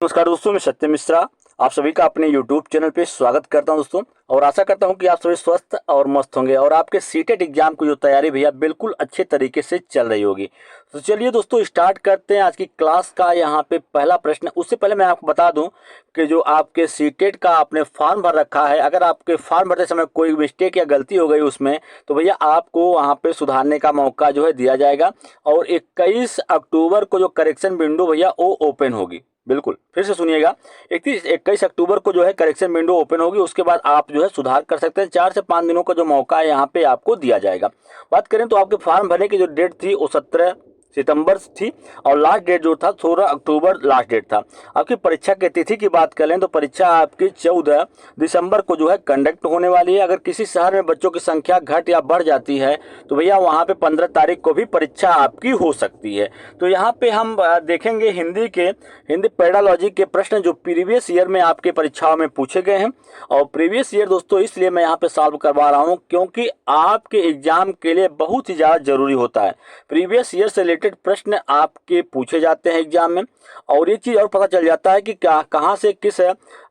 नमस्कार दोस्तों, मैं सत्यम मिश्रा आप सभी का अपने YouTube चैनल पे स्वागत करता हूं दोस्तों। और आशा करता हूं कि आप सभी स्वस्थ और मस्त होंगे और आपके सीटेट एग्जाम की जो तैयारी भैया बिल्कुल अच्छे तरीके से चल रही होगी। तो चलिए दोस्तों स्टार्ट करते हैं आज की क्लास का। यहाँ पे पहला प्रश्न, उससे पहले मैं आपको बता दूं कि जो आपके सीटेट का आपने फॉर्म भर रखा है, अगर आपके फॉर्म भरते समय कोई मिस्टेक या गलती हो गई उसमें, तो भैया आपको वहाँ पे सुधारने का मौका जो है दिया जाएगा। और 21 अक्टूबर को जो करेक्शन विंडो भैया वो ओपन होगी। बिल्कुल फिर से सुनिएगा, 21 अक्टूबर को जो है करेक्शन विंडो ओपन होगी। उसके बाद आप जो है सुधार कर सकते हैं। 4 से 5 दिनों का जो मौका है यहाँ पे आपको दिया जाएगा। बात करें तो आपके फॉर्म भरने की जो डेट थी वो 17 सितंबर थी और लास्ट डेट जो था 16 अक्टूबर लास्ट डेट था। आपकी परीक्षा की तिथि की बात करें तो परीक्षा आपकी 14 दिसंबर को जो है कंडक्ट होने वाली है। अगर किसी शहर में बच्चों की संख्या घट या बढ़ जाती है तो भैया वहाँ पे 15 तारीख को भी परीक्षा आपकी हो सकती है। तो यहाँ पे हम देखेंगे हिंदी पेडालॉजी के प्रश्न जो प्रीवियस ईयर में आपके परीक्षाओं में पूछे गए हैं। और प्रीवियस ईयर दोस्तों इसलिए मैं यहाँ पे सॉल्व करवा रहा हूँ क्योंकि आपके एग्जाम के लिए बहुत ही ज़्यादा जरूरी होता है। प्रीवियस ईयर से रिलेटेड प्रश्न आपके पूछे जाते हैं एग्जाम में। और ये चीज़ और पता चल जाता है कि कहाँ से किस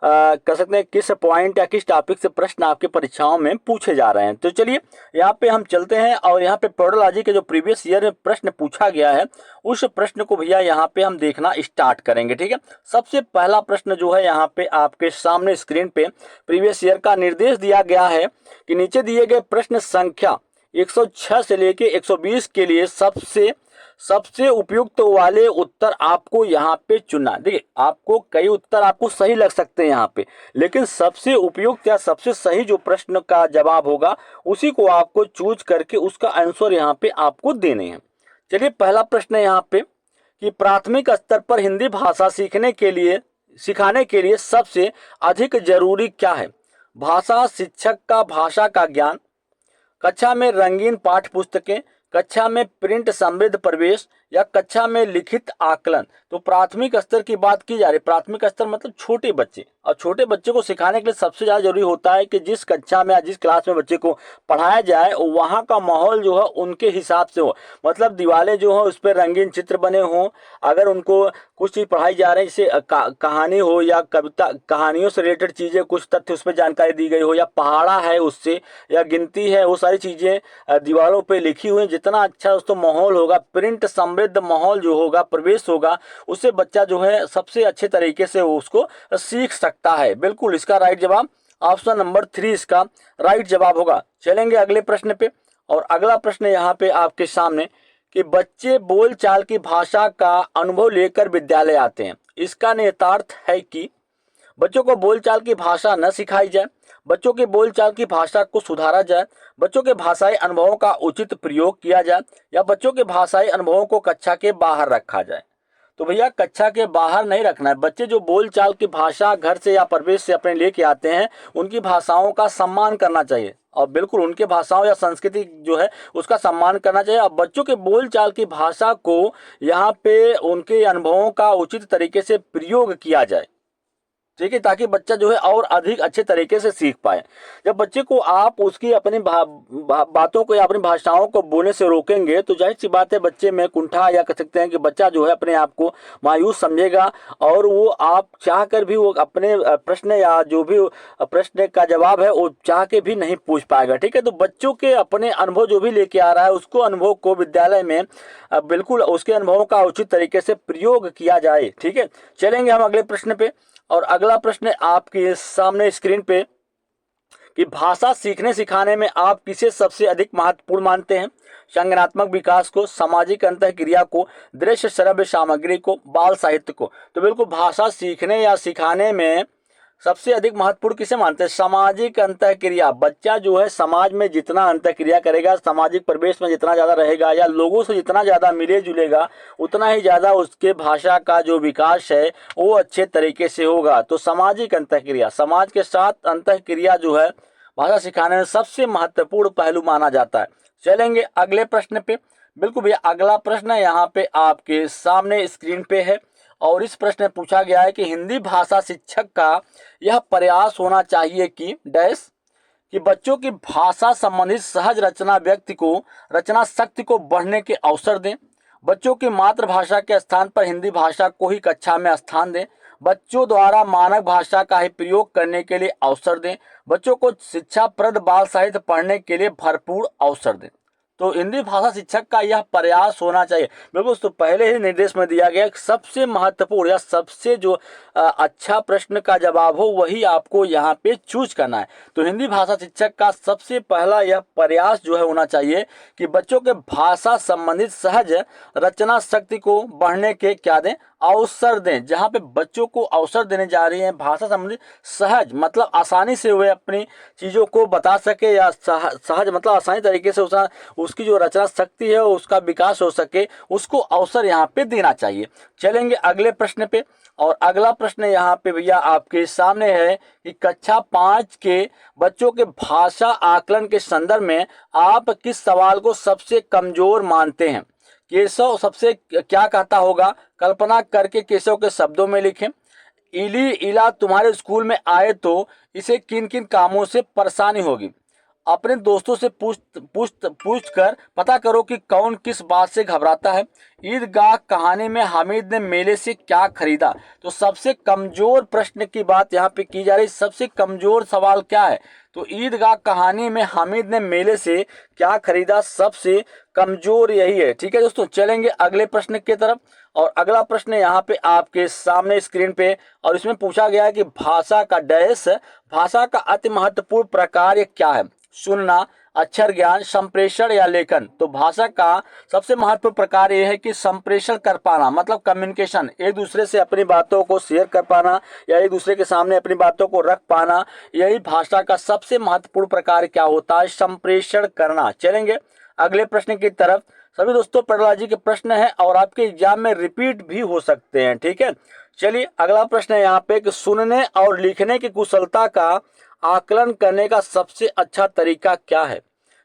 कह सकते हैं किस पॉइंट या किस टॉपिक से प्रश्न आपके परीक्षाओं में पूछे जा रहे हैं। तो चलिए यहाँ पे हम चलते हैं और यहाँ पे पेडोलॉजी के जो प्रीवियस ईयर में प्रश्न पूछा गया है उस प्रश्न को भैया यहाँ पे हम देखना स्टार्ट करेंगे। ठीक है, सबसे पहला प्रश्न जो है यहाँ पे आपके सामने स्क्रीन पे प्रीवियस ईयर का निर्देश दिया गया है कि नीचे दिए गए प्रश्न संख्या 106 से लेके 120 के लिए सबसे उपयुक्त वाले उत्तर आपको यहाँ पे चुनना। देखिए आपको कई उत्तर आपको सही लग सकते हैं यहाँ पे, लेकिन सबसे उपयुक्त या सबसे सही जो प्रश्न का जवाब होगा उसी को आपको चूज करके उसका आंसर यहाँ पे आपको देने हैं। चलिए पहला प्रश्न है यहाँ पे कि प्राथमिक स्तर पर हिंदी भाषा सिखाने के लिए सबसे अधिक जरूरी क्या है? भाषा शिक्षक का भाषा का ज्ञान, कक्षा में रंगीन पाठ्य पुस्तकें, कक्षा में प्रिंट समृद्ध प्रवेश या कक्षा में लिखित आकलन। तो प्राथमिक स्तर की बात की जा रही है। प्राथमिक स्तर मतलब छोटे बच्चे, और छोटे बच्चे को सिखाने के लिए सबसे ज़्यादा जरूरी होता है कि जिस कक्षा में या जिस क्लास में बच्चे को पढ़ाया जाए वहाँ का माहौल जो है उनके हिसाब से हो। मतलब दीवारें जो हो उस पर रंगीन चित्र बने हों। अगर उनको कुछ चीज़ पढ़ाई जा रही है जैसे कहानी हो या कविता, कहानियों से रिलेटेड चीज़ें कुछ तथ्य उस पर जानकारी दी गई हो, या पहाड़ा है उससे, या गिनती है, वो सारी चीज़ें दीवारों पे लिखी हुई, जितना अच्छा दोस्तों माहौल होगा, प्रिंट समृद्ध माहौल जो होगा, प्रवेश होगा, उससे बच्चा जो है सबसे अच्छे तरीके से उसको सीख सकता है। बिल्कुल इसका राइट जवाब ऑप्शन नंबर 3 इसका राइट जवाब होगा। चलेंगे अगले प्रश्न पे। और अगला प्रश्न यहाँ पे आपके सामने कि बच्चे बोलचाल की भाषा का अनुभव लेकर विद्यालय आते हैं। इसका निहितार्थ है कि बच्चों को बोलचाल की भाषा न सिखाई जाए, बच्चों के बोलचाल की भाषा को सुधारा जाए, बच्चों के भाषाई अनुभवों का उचित प्रयोग किया जाए, या बच्चों के भाषाई अनुभवों को कक्षा के बाहर रखा जाए। तो भैया कक्षा के बाहर नहीं रखना है। बच्चे जो बोलचाल की भाषा घर से या परिवेश से अपने लेके आते हैं उनकी भाषाओं का सम्मान करना चाहिए, और बिल्कुल उनके भाषाओं या संस्कृति जो है उसका सम्मान करना चाहिए। और बच्चों के बोलचाल की भाषा को यहाँ पे उनके अनुभवों का उचित तरीके से प्रयोग किया जाए। ठीक है, ताकि बच्चा जो है और अधिक अच्छे तरीके से सीख पाए। जब बच्चे को आप उसकी अपनी बातों को या अपनी भाषाओं को बोलने से रोकेंगे तो जाहिर सी बात है बच्चे में कुंठा, या कह सकते हैं कि बच्चा जो है अपने आप को मायूस समझेगा, और वो आप चाह कर भी वो अपने प्रश्न या जो भी प्रश्न का जवाब है वो चाह के भी नहीं पूछ पाएगा। ठीक है, तो बच्चों के अपने अनुभव जो भी लेके आ रहा है उसको अनुभव को विद्यालय में बिल्कुल उसके अनुभवों का उचित तरीके से प्रयोग किया जाए। ठीक है, चलेंगे हम अगले प्रश्न पे। और अगला प्रश्न आपके सामने स्क्रीन पे कि भाषा सीखने सिखाने में आप किसे सबसे अधिक महत्वपूर्ण मानते हैं? संज्ञानात्मक विकास को, सामाजिक अंतःक्रिया को, दृश्य श्रव्य सामग्री को, बाल साहित्य को। तो बिल्कुल भाषा सीखने या सिखाने में सबसे अधिक महत्वपूर्ण किसे मानते हैं? सामाजिक अंतःक्रिया। बच्चा जो है समाज में जितना अंतःक्रिया करेगा, सामाजिक परिवेश में जितना ज़्यादा रहेगा या लोगों से जितना ज़्यादा मिले जुलेगा, उतना ही ज़्यादा उसके भाषा का जो विकास है वो अच्छे तरीके से होगा। तो सामाजिक अंतःक्रिया, समाज के साथ अंतःक्रिया जो है भाषा सिखाने में सबसे महत्वपूर्ण पहलू माना जाता है। चलेंगे अगले प्रश्न पे। बिल्कुल भैया अगला प्रश्न यहाँ पे आपके सामने स्क्रीन पे है, और इस प्रश्न में पूछा गया है कि हिंदी भाषा शिक्षक का यह प्रयास होना चाहिए कि डैश कि बच्चों की भाषा संबंधित सहज रचना शक्ति को बढ़ने के अवसर दें, बच्चों की मातृभाषा के स्थान पर हिंदी भाषा को ही कक्षा में स्थान दें, बच्चों द्वारा मानक भाषा का ही प्रयोग करने के लिए अवसर दें। बच्चों को शिक्षाप्रद बाल साहित्य पढ़ने के लिए भरपूर अवसर दें। तो हिंदी भाषा शिक्षक का यह प्रयास होना चाहिए। बिल्कुल, तो पहले ही निर्देश में दिया गया कि सबसे महत्वपूर्ण या सबसे जो अच्छा प्रश्न का जवाब हो वही आपको यहाँ पे चूज करना है। तो हिंदी भाषा शिक्षक का सबसे पहला यह प्रयास जो है होना चाहिए कि बच्चों के भाषा संबंधित सहज रचना शक्ति को बढ़ने के क्या दें, अवसर दें। जहाँ पे बच्चों को अवसर देने जा रही हैं भाषा संबंधित सहज मतलब आसानी से वे अपनी चीज़ों को बता सके, या सहज मतलब आसानी तरीके से उसकी जो रचना शक्ति है उसका विकास हो सके, उसको अवसर यहाँ पे देना चाहिए। चलेंगे अगले प्रश्न पे। और अगला प्रश्न यहाँ पे भैया आपके सामने है कि कक्षा 5 के बच्चों के भाषा आकलन के संदर्भ में आप किस सवाल को सबसे कमजोर मानते हैं। केशव सबसे क्या कहता होगा, कल्पना करके केशव के शब्दों में लिखें। इली इला तुम्हारे स्कूल में आए तो इसे किन किन कामों से परेशानी होगी। अपने दोस्तों से पूछ कर पता करो कि कौन किस बात से घबराता है। ईदगाह कहानी में हामिद ने मेले से क्या खरीदा। तो सबसे कमजोर प्रश्न की बात यहाँ पे की जा रही, सबसे कमजोर सवाल क्या है। तो ईदगाह कहानी में हामिद ने मेले से क्या खरीदा, सबसे कमजोर यही है। ठीक है दोस्तों, चलेंगे अगले प्रश्न की तरफ। और अगला प्रश्न यहाँ पे आपके सामने स्क्रीन पे, और इसमें पूछा गया है कि भाषा का डैश, भाषा का अति महत्वपूर्ण प्रकार क्या है। सुनना, अक्षर ज्ञान, संप्रेषण या लेखन। तो भाषा का सबसे महत्वपूर्ण प्रकार यह है कि संप्रेषण कर पाना, मतलब कम्युनिकेशन, एक दूसरे से अपनी बातों को शेयर कर पाना या एक दूसरे के सामने अपनी बातों को रख पाना, यही भाषा का सबसे महत्वपूर्ण प्रकार क्या होता है, संप्रेषण करना। चलेंगे अगले प्रश्न की तरफ। सभी दोस्तों पेडोलॉजी के प्रश्न है और आपके एग्जाम में रिपीट भी हो सकते हैं। ठीक है, चलिए अगला प्रश्न है यहाँ पे कि सुनने और लिखने की कुशलता का आकलन करने का सबसे अच्छा तरीका क्या है।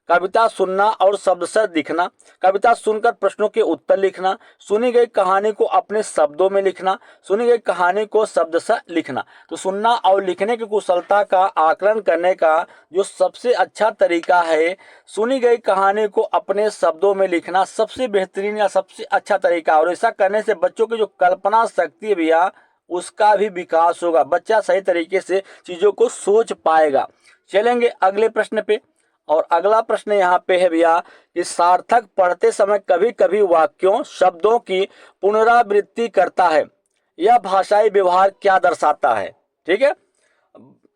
कविता सुनना और शब्दशः लिखना, कविता सुनकर प्रश्नों के उत्तर लिखना, सुनी गई कहानी को अपने शब्दों में लिखना, सुनी गई कहानी को शब्दशः लिखना। तो सुनना और लिखने की कुशलता का आकलन करने का जो सबसे अच्छा तरीका है, सुनी गई कहानी को अपने शब्दों में लिखना सबसे बेहतरीन या सबसे अच्छा तरीका। और ऐसा करने से बच्चों की जो कल्पना शक्ति है भैया उसका भी विकास होगा, बच्चा सही तरीके से चीजों को सोच पाएगा। चलेंगे अगले प्रश्न पे। और अगला प्रश्न यहाँ पे है भैया कि सार्थक पढ़ते समय कभी कभी वाक्यों शब्दों की पुनरावृत्ति करता है, यह भाषाई व्यवहार क्या दर्शाता है। ठीक है,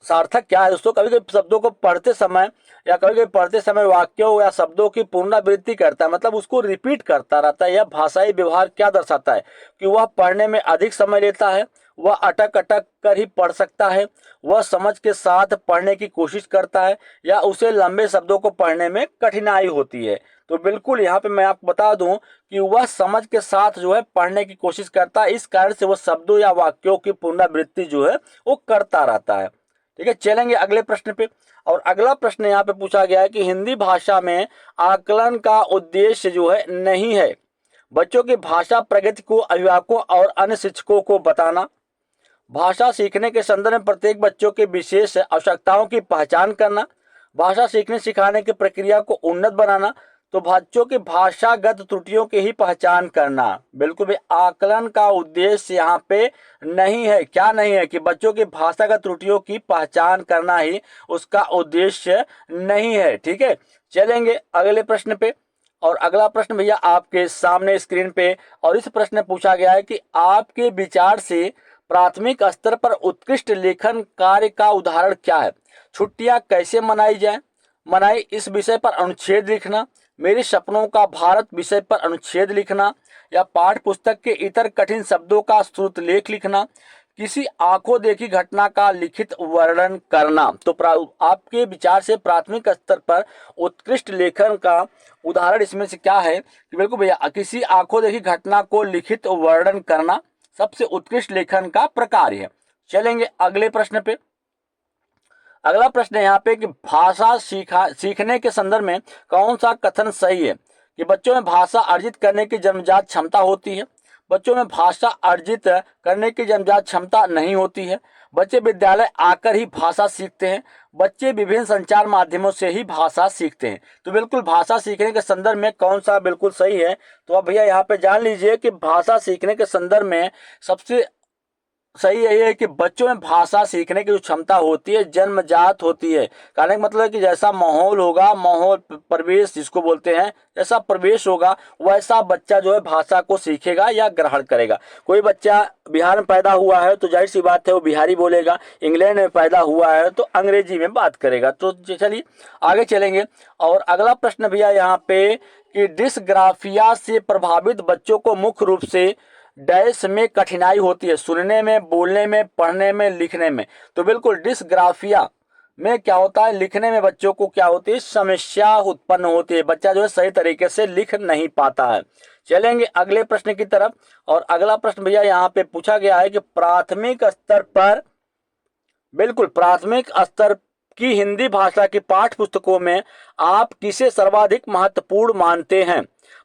सार्थक क्या है दोस्तों, कभी कभी शब्दों को पढ़ते समय या कभी कभी पढ़ते समय वाक्यों या शब्दों की पुनरावृत्ति करता है, मतलब उसको रिपीट करता रहता है। यह भाषाई व्यवहार क्या दर्शाता है कि वह पढ़ने में अधिक समय लेता है, वह अटक अटक कर ही पढ़ सकता है, वह समझ के साथ पढ़ने की कोशिश करता है, या उसे लंबे शब्दों को पढ़ने में कठिनाई होती है। तो बिल्कुल यहाँ पे मैं आपको बता दूं कि वह समझ के साथ जो है पढ़ने की कोशिश करता है, इस कारण से वह शब्दों या वाक्यों की पुनरावृत्ति जो है वो करता रहता है। ठीक है, चलेंगे अगले प्रश्न पे। और अगला प्रश्न यहाँ पे पूछा गया है कि हिंदी भाषा में आकलन का उद्देश्य जो है नहीं है बच्चों की भाषा प्रगति को अभिभावकों और अन्य शिक्षकों को बताना, भाषा सीखने के संदर्भ में प्रत्येक बच्चों के विशेष आवश्यकताओं की पहचान करना, भाषा सीखने सिखाने की प्रक्रिया को उन्नत बनाना, तो बच्चों की भाषागत त्रुटियों की ही पहचान करना। बिल्कुल भी आकलन का उद्देश्य यहाँ पे नहीं है, क्या नहीं है कि बच्चों की भाषागत त्रुटियों की पहचान करना ही उसका उद्देश्य नहीं है। ठीक है, चलेंगे अगले प्रश्न पे। और अगला प्रश्न भैया आपके सामने स्क्रीन पे, और इस प्रश्न में पूछा गया है कि आपके विचार से प्राथमिक स्तर पर उत्कृष्ट लेखन कार्य का उदाहरण क्या है। छुट्टियां कैसे मनाई इस विषय पर अनुच्छेद लिखना, मेरे सपनों का भारत विषय पर अनुच्छेद लिखना, या पाठ्य पुस्तक के इतर कठिन शब्दों का श्रुत लेख लिखना, किसी आंखों देखी घटना का लिखित वर्णन करना। तो आपके विचार से प्राथमिक स्तर पर उत्कृष्ट लेखन का उदाहरण इसमें से क्या है कि बिल्कुल भैया किसी आंखों देखी घटना को लिखित वर्णन करना सबसे उत्कृष्ट लेखन का प्रकार है। चलेंगे अगले प्रश्न पे। अगला प्रश्न है यहाँ पे कि भाषा सीखने के संदर्भ में कौन सा कथन सही है कि बच्चों में भाषा अर्जित करने की जन्मजात क्षमता होती है, बच्चों में भाषा अर्जित करने की जन्मजात क्षमता नहीं होती है, बच्चे विद्यालय आकर ही भाषा सीखते हैं, बच्चे विभिन्न संचार माध्यमों से ही भाषा सीखते हैं। तो बिल्कुल भाषा सीखने के संदर्भ में कौन सा बिल्कुल सही है। तो अब भैया यहाँ पे जान लीजिए कि भाषा सीखने के संदर्भ में सबसे सही यही है कि बच्चों में भाषा सीखने की जो क्षमता होती है जन्मजात होती है। कहने का मतलब है कि जैसा माहौल होगा, माहौल परिवेश जिसको बोलते हैं, जैसा परिवेश होगा वैसा बच्चा जो है भाषा को सीखेगा या ग्रहण करेगा। कोई बच्चा बिहार में पैदा हुआ है तो जाहिर सी बात है वो बिहारी बोलेगा, इंग्लैंड में पैदा हुआ है तो अंग्रेजी में बात करेगा। तो चलिए आगे चलेंगे। और अगला प्रश्न भैया यहाँ पे कि डिस्ग्राफिया से प्रभावित बच्चों को मुख्य रूप से डैश में कठिनाई होती है, सुनने में, बोलने में, पढ़ने में, लिखने में। तो बिल्कुल डिस्ग्राफिया में क्या होता है, लिखने में बच्चों को क्या होती है, समस्या उत्पन्न होती है, बच्चा जो है सही तरीके से लिख नहीं पाता है। चलेंगे अगले प्रश्न की तरफ। और अगला प्रश्न भैया यहाँ पे पूछा गया है कि प्राथमिक स्तर पर, बिल्कुल प्राथमिक स्तर की हिंदी भाषा की पाठ्य पुस्तकों में आप किसे सर्वाधिक महत्वपूर्ण मानते हैं?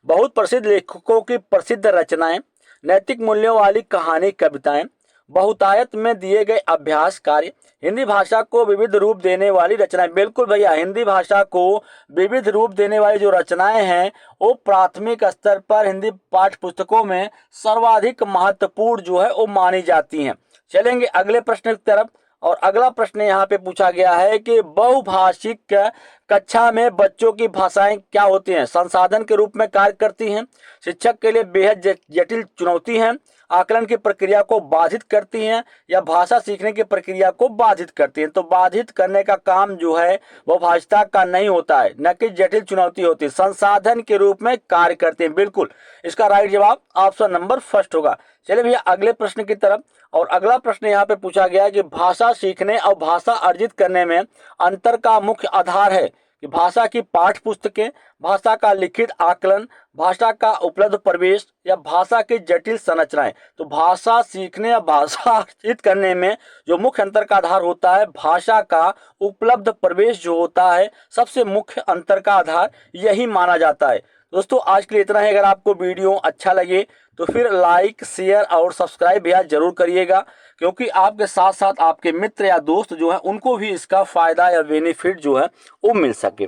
बहुत प्रसिद्ध लेखकों की प्रसिद्ध रचनाएं, नैतिक मूल्यों वाली कहानी कविताएं, बहुतायत में दिए गए अभ्यास कार्य, हिंदी भाषा को विविध रूप देने वाली रचनाएं। बिल्कुल भैया, हिंदी भाषा को विविध रूप देने वाली जो रचनाएं हैं वो प्राथमिक स्तर पर हिंदी पाठ्य पुस्तकों में सर्वाधिक महत्वपूर्ण जो है वो मानी जाती हैं। चलेंगे अगले प्रश्न की तरफ। और अगला प्रश्न यहाँ पे पूछा गया है कि बहुभाषिक कक्षा में बच्चों की भाषाएं क्या होती हैं? संसाधन के रूप में कार्य करती हैं, शिक्षक के लिए बेहद जटिल चुनौती हैं, आकलन की प्रक्रिया को बाधित करती हैं, या भाषा सीखने की प्रक्रिया को बाधित करती हैं। तो बाधित करने का काम जो है वो भाषा का नहीं होता है, न कि जटिल चुनौती होती है, संसाधन के रूप में कार्य करते हैं। बिल्कुल इसका राइट जवाब ऑप्शन नंबर फर्स्ट होगा। चलिए भैया अगले प्रश्न की तरफ। और अगला प्रश्न यहाँ पे पूछा गया है कि भाषा सीखने और भाषा अर्जित करने में अंतर का मुख्य आधार है कि भाषा की पाठ्य पुस्तकें, भाषा का लिखित आकलन, भाषा का उपलब्ध प्रवेश, या भाषा की जटिल संरचनाएं। तो भाषा सीखने या भाषा अर्जित करने में जो मुख्य अंतर का आधार होता है, भाषा का उपलब्ध प्रवेश जो होता है, सबसे मुख्य अंतर का आधार यही माना जाता है। दोस्तों आज के लिए इतना है। अगर आपको वीडियो अच्छा लगे तो फिर लाइक, शेयर और सब्सक्राइब भैया जरूर करिएगा, क्योंकि आपके साथ साथ आपके मित्र या दोस्त जो है उनको भी इसका फायदा या बेनिफिट जो है वो मिल सके।